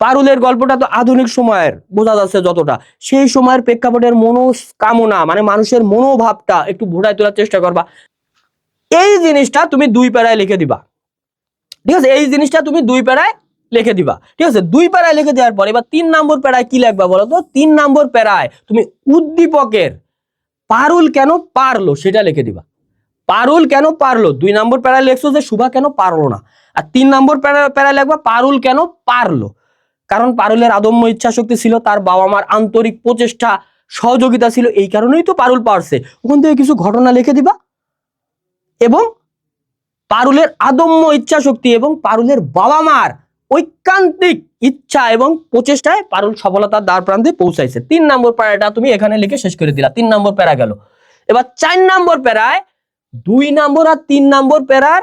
পারুলের গল্পটা তো আধুনিক সময়ের, বোঝা যাচ্ছে যতটা, সেই সময়ের প্রেক্ষাপটের মনস্কামনা মানে মানুষের মনোভাবটা একটু ফুটায় তোলার চেষ্টা করবা। এই জিনিসটা তুমি 2 প্যারায় লিখে দিবা, ঠিক আছে? এই জিনিসটা তুমি 2 প্যারায় লিখে দিবা, ঠিক আছে? 2 প্যারায় লিখে দেওয়ার পর এবার 3 নম্বর প্যারায় কি লিখবা বলো তো? 3 নম্বর প্যারায় তুমি উদ্দীপকের পারুল কেন পারলো সেটা লিখে দিবা। পারুল কেন পারলো, 2 নম্বর প্যারায় লিখছো যে শুভা কেন পারলো না, আর 3 নম্বর প্যারায় লিখবা পারুল কেন পারলো। কারণ পারুলের অদম্য ইচ্ছা শক্তি ছিল, তার বাবা মার আন্তরিক প্রচেষ্টা সহযোগিতা ছিল, এই কারণেই তো পারুল পারছে। ওখান থেকে কিছু ঘটনা লিখে দিবা এবং পারুলের আদম্য ইচ্ছা শক্তি এবং পারুলের বাবা মার ঐকান্তিক ইচ্ছা এবং প্রচেষ্টায় পারুল সফলতার দ্বার প্রান্তে পৌঁছাইছে। 3 নম্বর প্যারাটা তুমি এখানে লিখে শেষ করে দিলা। 3 নম্বর প্যারা গেল। এবার 4 নম্বর প্যারায় 2 নম্বর আর 3 নম্বর প্যারার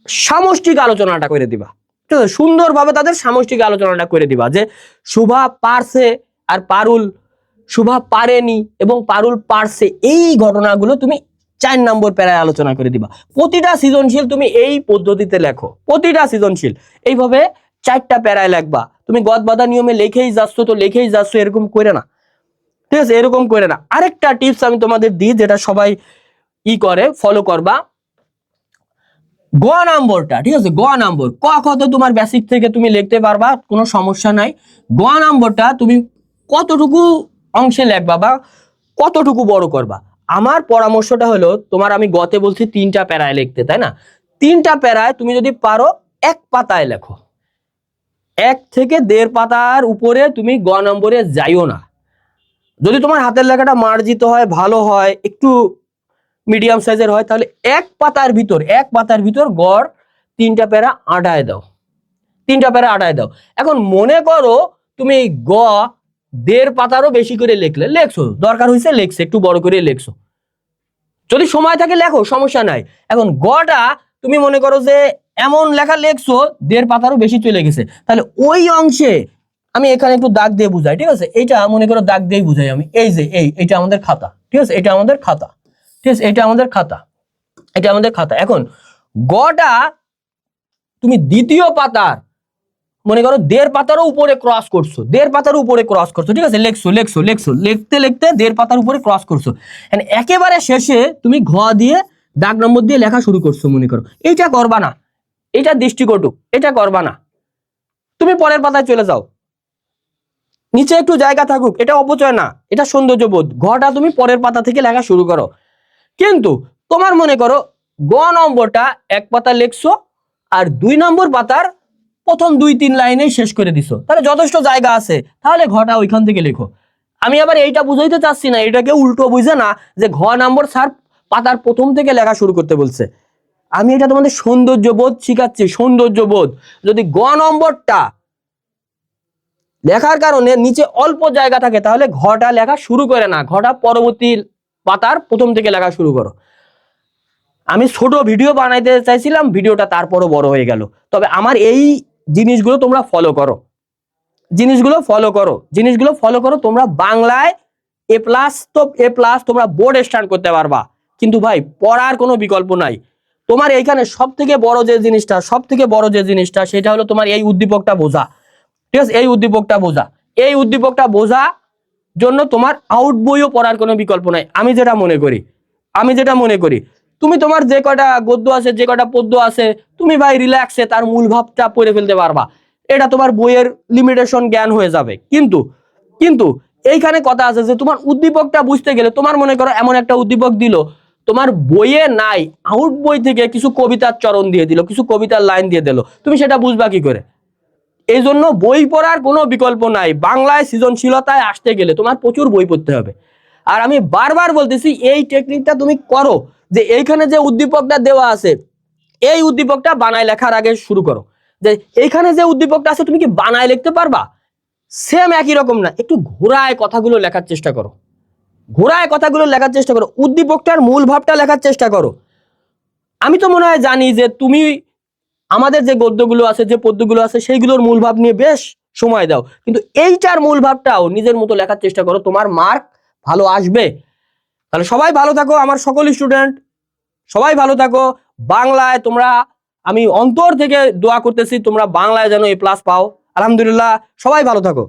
সামষ্টিক আলোচনাটা করে দিবা। ঠিক আছে, সুন্দরভাবে তাদের সামষ্টিক আলোচনাটা করে দিবা যে শুভা পারছে আর পারুল, শুভা পারেনি এবং পারুল পারছে, এই ঘটনাগুলো তুমি 4 নম্বর প্যারায় আলোচনা করে দিবা। প্রতিটা সৃজনশীল তুমি এই পদ্ধতিতে লেখো, প্রতিটা সৃজনশীল এইভাবে 4টা প্যারায় লিখবা। তুমি গদ বাঁধা নিয়মে লিখেই যাচ্ছ তো লিখেই যাচ্ছ, এরকম করে না। ঠিক আছে, এরকম করে না। আরেকটা টিপস আমি তোমাদের দিই, যেটা সবাই করে, ফলো করবা। গ নম্বরটা, ঠিক আছে, গ নম্বর, ক খ তো তোমার বেসিক থেকে তুমি লিখতে পারবা, কোনো সমস্যা নাই। গ নম্বরটা তুমি কতটুকু অংশে লিখবা বা কতটুকু বড় করবা। আমার পরামর্শটা হলো, তোমার আমি গতে বলছি 3টা প্যারায় লিখতে, তাই না? 3টা প্যারায় তুমি যদি পারো 1 পাতায় লেখো, 1 থেকে 1.5 পাতার উপরে তুমি গ নম্বরে যাইও না। যদি তোমার হাতের লেখাটা মার্জিত হয়, ভালো হয়, একটু মিডিয়াম সাইজের হয়, তাহলে 1 পাতার ভিতর গড় 3টা প্যারা আটায় দাও, 3টা প্যারা আটায় দাও। এখন মনে করো তুমি গ 1.5 পাতারও বেশি করে লেখছো, দরকার হয়েছে লেখছে, একটু বড় করে লেখছো, যদি সময় থাকে লেখো, সমস্যা নাই। এখন গটা তুমি মনে করো যে এমন লেখা লেখছো 1.5 পাতারও বেশি চলে গেছে, তাহলে ওই অংশে আমি এখানে একটু দাগ দিয়ে বুঝাই। ঠিক আছে, এইটা মনে করো দাগ দিয়ে বুঝাই আমি, এই যে এইটা আমাদের খাতা। ঠিক আছে, এটা আমাদের খাতা। ঠিক আছে, এটা আমাদের খাতা, এটা আমাদের খাতা। এখন গটা তুমি দ্বিতীয় পাতার মনে করো 1.5 পাতারও উপরে ক্রস করছো, 1.5 পাতার উপরে ক্রস করছো। ঠিক আছে, লিখছো লিখতে 1.5 পাতার উপরে ক্রস করছো। একেবারে শেষে তুমি ঘ দিয়ে দাগ নম্বর দিয়ে লেখা শুরু করছো, মনে করো। এইটা করবা না, এটা দৃষ্টিকটু, এটা করবা না। তুমি পরের পাতায় চলে যাও, নিচে একটু জায়গা থাকুক, এটা অপচয় না, এটা সৌন্দর্যবোধ। ঘটা তুমি পরের পাতা থেকে লেখা শুরু করো। কিন্তু তোমার মনে করো গ নম্বরটা 1 পাতা লিখছো আর 2 নম্বর পাতার প্রথম 2-3 লাইনে শেষ করে দিছো, তাহলে যথেষ্ট জায়গা আছে, তাহলে ঘটা ওইখান থেকে লেখো। আমি আবার এইটা বুঝাইতে চাচ্ছি না, এটাকে উল্টো বুঝে না যে ঘ নম্বর স্যার পাতার প্রথম থেকে লেখা শুরু করতে বলছে। আমি এটা তোমাদের সৌন্দর্যবোধ শিখাচ্ছি, সৌন্দর্যবোধ। যদি গ নম্বরটা লেখার কারণে নিচে অল্প জায়গা থাকে, তাহলে ঘটা লেখা শুরু করে না, ঘটা পরবর্তী পাতার প্রথম থেকে লেখা শুরু করো। আমি ছোট ভিডিও বানাইতে চাইছিলাম, ভিডিওটা তারপরও বড় হয়ে গেল। তবে আমার এই জিনিসগুলো তোমরা ফলো করো, জিনিসগুলো ফলো করো। তোমরা বাংলায় A+ তো A+, তোমরা বোর্ড স্ট্যান্ড করতে পারবা। কিন্তু ভাই পড়ার কোনো বিকল্প নাই। তোমার এইখানে সব থেকে বড় যে জিনিসটা সেটা হলো তোমার এই উদ্দীপকটা বোঝা। ঠিক আছে, এই উদ্দীপকটা বোঝা জন্য তোমার আউট বইও পড়ার কোনো বিকল্প নাই। আমি যেটা মনে করি তুমি তোমার যে কটা গদ্য আছে, যে কটা পদ্য আছে, তুমি ভাই রিল্যাক্সে তার মূল ভাবটা পড়ে ফেলতে পারবা। এটা তোমার বইয়ের লিমিটেশন জ্ঞান হয়ে যাবে। কিন্তু এইখানে কথা আছে যে তোমার উদ্দীপকটা বুঝতে গেলে, তোমার মনে করো এমন একটা উদ্দীপক দিল, তোমার বইয়ে নাই, আউট বই থেকে কিছু কবিতার চরণ দিয়ে দিল, কিছু কবিতার লাইন দিয়ে দিল, তুমি সেটা বুঝবা কি করে? এই জন্য বই পড়ার কোনো বিকল্প নাই। বাংলায় সৃজনশীলতায় আসতে গেলে তোমার প্রচুর বই পড়তে হবে। আর আমি বারবার বলতেছি, এই টেকনিকটা তুমি করো, যে এইখানে যে উদ্দীপকটা দেওয়া আছে, এই উদ্দীপকটা বানায় লেখার আগে শুরু করো। যে এইখানে যে উদ্দীপকটা আছে, তুমি কি বানায় লিখতে পারবা? সেম একই রকম না, একটু ঘোরায় কথাগুলো লেখার চেষ্টা করো, উদ্দীপকটার মূল ভাবটা লেখার চেষ্টা করো। আমি তো মনে হয় জানি যে তুমি আমাদের যে গদ্যগুলো আছে, যে পদ্যগুলো আছে, সেইগুলোর মূল ভাব নিয়ে বেশ সময় দাও, কিন্তু এইটার মূল ভাবটাও নিজের মতো লেখার চেষ্টা করো, তোমার মার্ক ভালো আসবে। তাহলে সবাই ভালো থাকো, আমার সকল স্টুডেন্ট সবাই ভালো থাকো। বাংলায় তোমরা, আমি অন্তর থেকে দোয়া করতেছি তোমরা বাংলায় যেন A+ পাও। আলহামদুলিল্লাহ, সবাই ভালো থাকো।